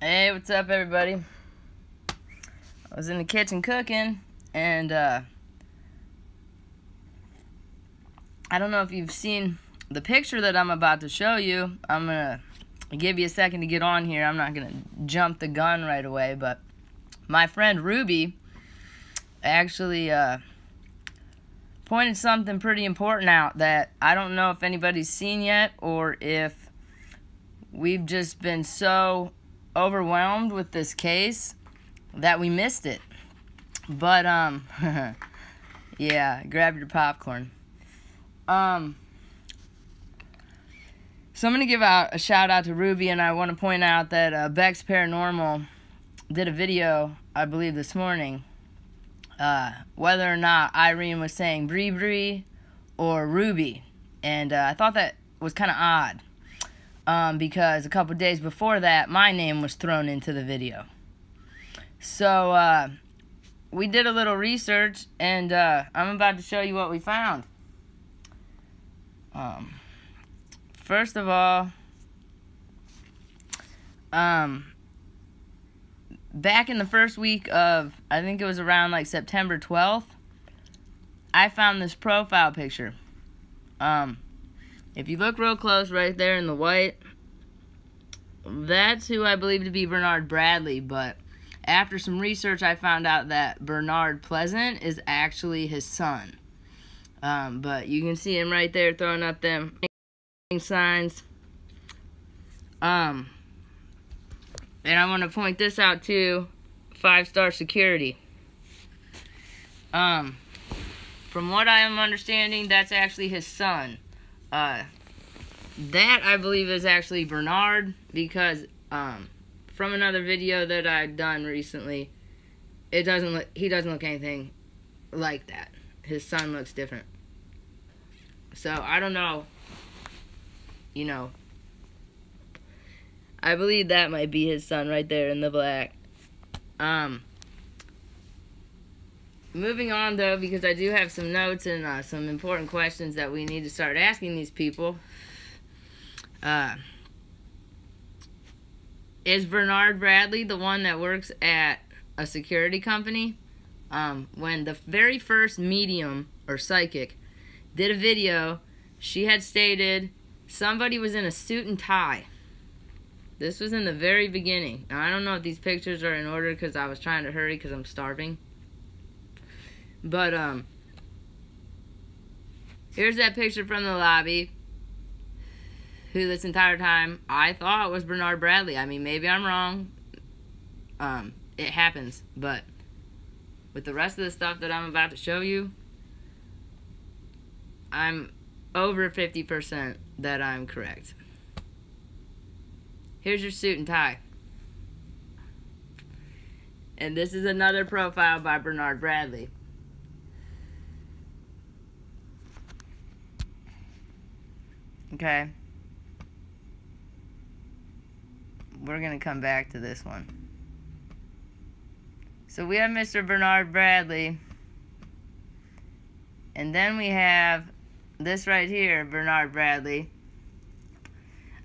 Hey, what's up, everybody? I was in the kitchen cooking, and I don't know if you've seen the picture that I'm about to show you. I'm gonna give you a second to get on here. I'm not gonna jump the gun right away, but my friend Ruby actually pointed something pretty important out that I don't know if anybody's seen yet, or if we've just been so overwhelmed with this case that we missed it. But yeah, grab your popcorn. So I'm gonna give out a shout out to Ruby, and I want to point out that Beck's Paranormal did a video, I believe this morning, whether or not Irene was saying Bree Bree or Ruby, and I thought that was kind of odd. Because a couple days before that, my name was thrown into the video. So, we did a little research, and I'm about to show you what we found. First of all, back in the first week of, I think it was around like September 12th, I found this profile picture. If you look real close right there in the white, that's who I believe to be Bernard Bradley, but after some research I found out that Bernard Pleasant is actually his son. But you can see him right there throwing up them signs. And I want to point this out too, 5-star security. From what I am understanding, that's actually his son. That I believe is actually Bernard, because from another video that I've done recently, he doesn't look anything like that. His son looks different. So I don't know, I believe that might be his son right there in the black. Moving on, though, because I do have some notes and some important questions that we need to start asking these people. Is Bernard Bradley the one that works at a security company? When the very first medium, or psychic, did a video, she had stated somebody was in a suit and tie. This was in the very beginning. Now, I don't know if these pictures are in order because I was trying to hurry because I'm starving. But, here's that picture from the lobby, who this entire time I thought was Bernard Bradley. I mean, maybe I'm wrong. It happens. But with the rest of the stuff that I'm about to show you, I'm over 50% that I'm correct. Here's your suit and tie. And this is another profile by Bernard Bradley. Okay. We're going to come back to this one. So we have Mr. Bernard Bradley. And then we have this right here, Bernard Bradley.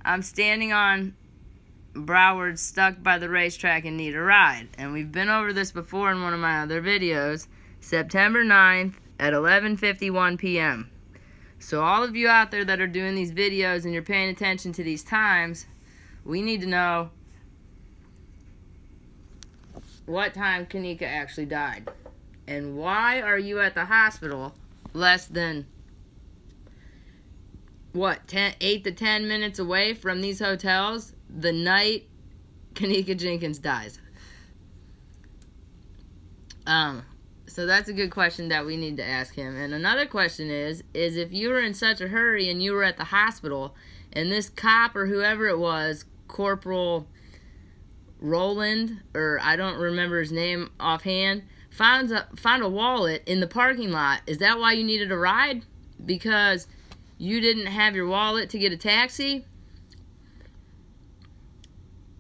I'm standing on Broward, stuck by the racetrack and need a ride. And we've been over this before in one of my other videos. September 9th at 11:51 p.m. So all of you out there that are doing these videos and you're paying attention to these times, we need to know what time Kanika actually died. And why are you at the hospital less than, what, 8 to 10 minutes away from these hotels the night Kanika Jenkins dies? So that's a good question that we need to ask him. And another question is if you were in such a hurry and you were at the hospital and this cop or whoever it was, Corporal Roland, or I don't remember his name offhand, found a wallet in the parking lot, is that why you needed a ride? Because you didn't have your wallet to get a taxi?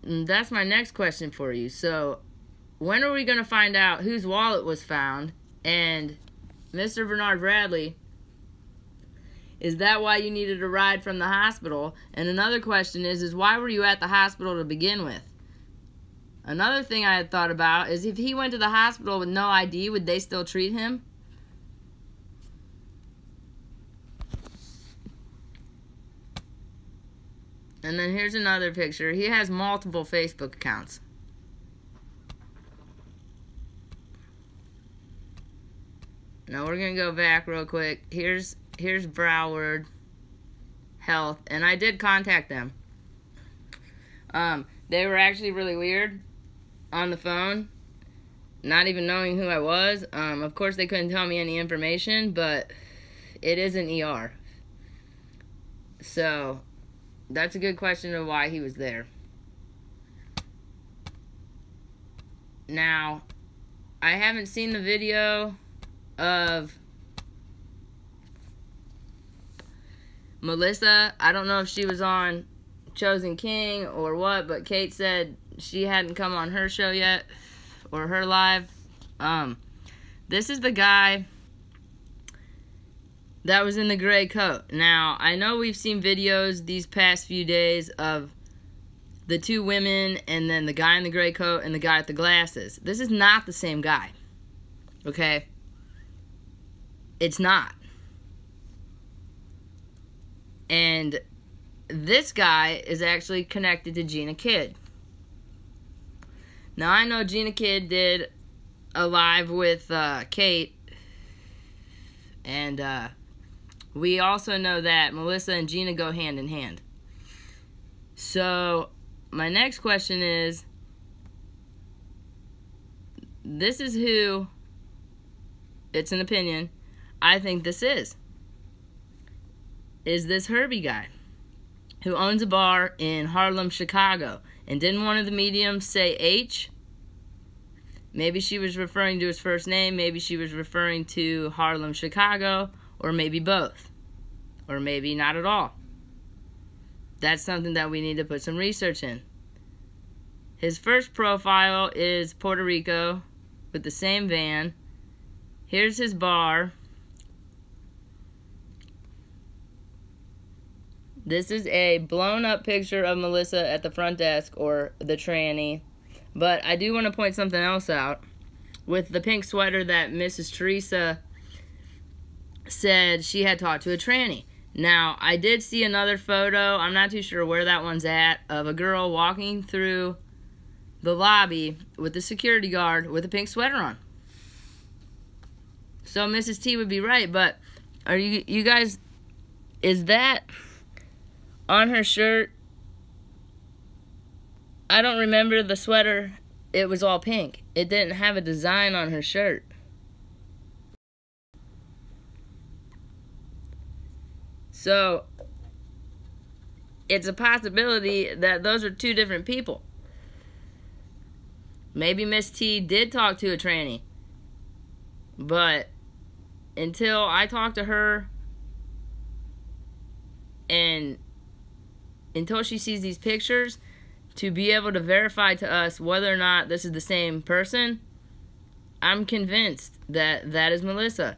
And that's my next question for you. So when are we going to find out whose wallet was found? And Mr. Bernard Bradley, is that why you needed a ride from the hospital? And another question is why were you at the hospital to begin with? Another thing I had thought about is if he went to the hospital with no ID, would they still treat him? And then here's another picture. He has multiple Facebook accounts. Now we're going to go back real quick. Here's Broward Health, and I did contact them. They were actually really weird on the phone, not even knowing who I was. Of course, they couldn't tell me any information, but it is an ER. So that's a good question of why he was there. Now, I haven't seen the video of Melissa. I don't know if she was on Chosen King or what, but Kate said she hadn't come on her show yet, or her live. This is the guy that was in the gray coat. Now, I know we've seen videos these past few days of the two women and then the guy in the gray coat and the guy with the glasses. This is not the same guy. Okay? It's not. And this guy is actually connected to Gina Kidd. Now, I know Gina Kidd did a live with Kate, and we also know that Melissa and Gina go hand in hand. So, my next question is, this is who, it's an opinion, I think this is. Is this Herbie guy who owns a bar in Harlem, Chicago? And didn't one of the mediums say H? Maybe she was referring to his first name, maybe she was referring to Harlem, Chicago, or maybe both. Or maybe not at all. That's something that we need to put some research in. His first profile is Puerto Rico with the same van. Here's his bar. This is a blown up picture of Melissa at the front desk, or the tranny. But I do want to point something else out. With the pink sweater that Mrs. Teresa said she had talked to a tranny. Now, I did see another photo, I'm not too sure where that one's at, of a girl walking through the lobby with the security guard with a pink sweater on. So Mrs. T would be right, but are you guys, is that on her shirt? I don't remember the sweater. It was all pink. It didn't have a design on her shirt. So, it's a possibility that those are two different people. Maybe Miss T did talk to a tranny. But until I talk to her and until she sees these pictures, to be able to verify to us whether or not this is the same person, I'm convinced that that is Melissa.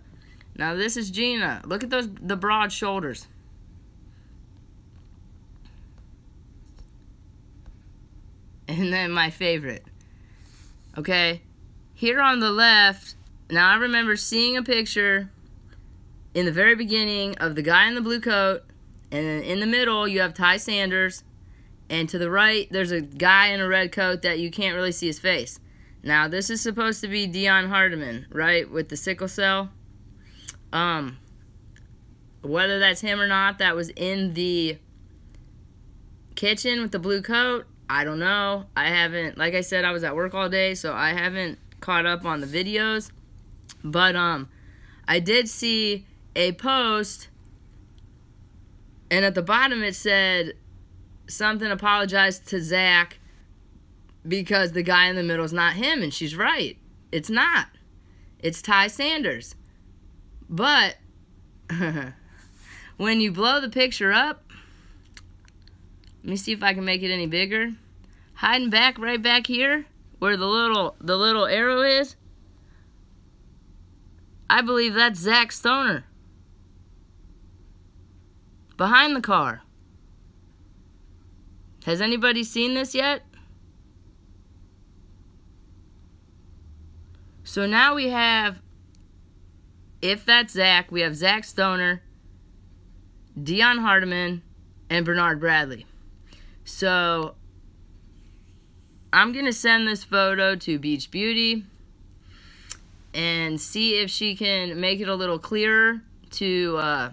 Now this is Gina. Look at the broad shoulders. And then my favorite. Okay, here on the left, now I remember seeing a picture in the very beginning of the guy in the blue coat, and then in the middle you have Ty Sanders, and to the right there's a guy in a red coat that you can't really see his face. Now this is supposed to be Deon Hardiman, right, with the sickle cell. Whether that's him or not, that was in the kitchen with the blue coat, I don't know. I haven't, like I said, I was at work all day, so I haven't caught up on the videos. But I did see a post, and at the bottom it said something, apologized to Zach because the guy in the middle is not him, and she's right. It's not. It's Ty Sanders. But when you blow the picture up, let me see if I can make it any bigger. Hiding back, right back here, where the little arrow is, I believe that's Zach Stoner. Behind the car. Has anybody seen this yet? So now we have, if that's Zach, we have Zach Stoner, Deon Hardiman, and Bernard Bradley. So I'm going to send this photo to Beach Beauty and see if she can make it a little clearer to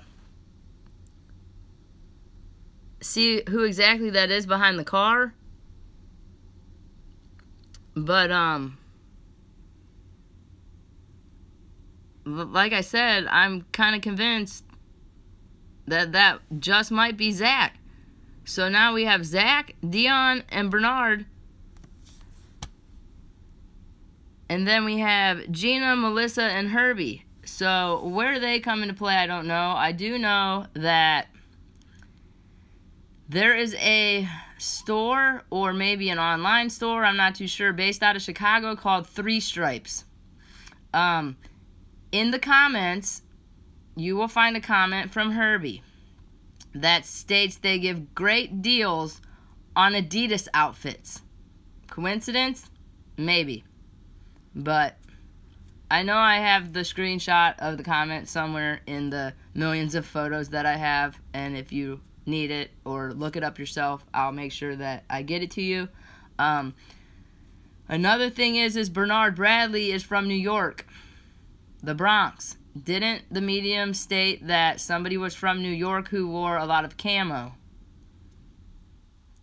see who exactly that is behind the car. But like I said, I'm kind of convinced that that just might be Zach. So now we have Zach, Deon, and Bernard. And then we have Gina, Melissa, and Herbie. So where they come into play, I don't know. I do know that there is a store, or maybe an online store, I'm not too sure, based out of Chicago called Three Stripes. In the comments, you will find a comment from Herbie that states they give great deals on Adidas outfits. Coincidence? Maybe. But I know I have the screenshot of the comment somewhere in the millions of photos that I have, and if you need it or look it up yourself, I'll make sure that I get it to you. Another thing is Bernard Bradley is from New York, the Bronx. Didn't the medium state that somebody was from New York who wore a lot of camo?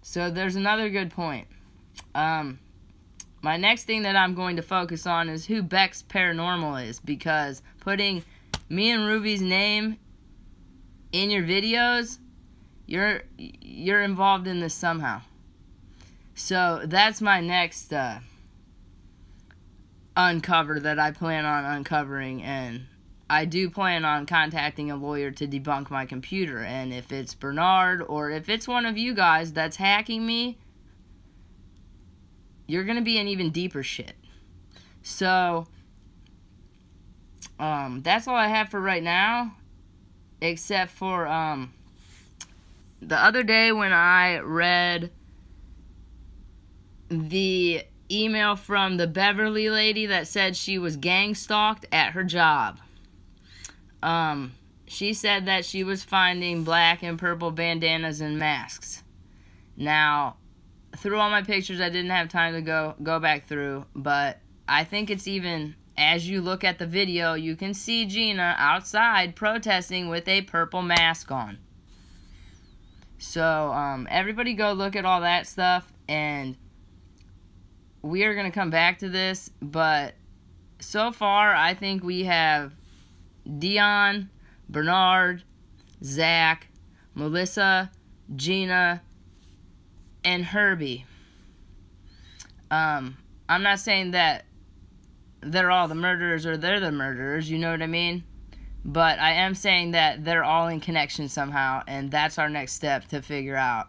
So there's another good point. My next thing that I'm going to focus on is who Bex Paranormal is, because putting me and Ruby's name in your videos, you're involved in this somehow. So that's my next uncover that I plan on uncovering, and I do plan on contacting a lawyer to debunk my computer. And if it's Bernard or if it's one of you guys that's hacking me, you're going to be in even deeper shit. So, that's all I have for right now. Except for, the other day when I read the email from the Beverly lady that said she was gang stalked at her job. She said that she was finding black and purple bandanas and masks. Now, through all my pictures, I didn't have time to go back through, but I think it's even, as you look at the video, you can see Gina outside protesting with a purple mask on. So, everybody go look at all that stuff, and we are going to come back to this, but so far, I think we have Deon, Bernard, Zach, Melissa, Gina, and Herbie. I'm not saying that they're all the murderers or they're the murderers, you know what I mean? But I am saying that they're all in connection somehow, and that's our next step to figure out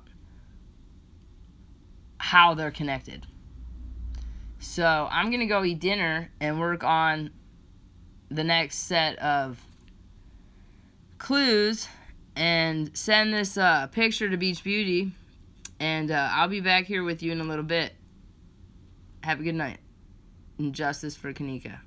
how they're connected. So I'm going to go eat dinner and work on the next set of clues and send this picture to Beach Beauty. And I'll be back here with you in a little bit. Have a good night. And justice for Kanika.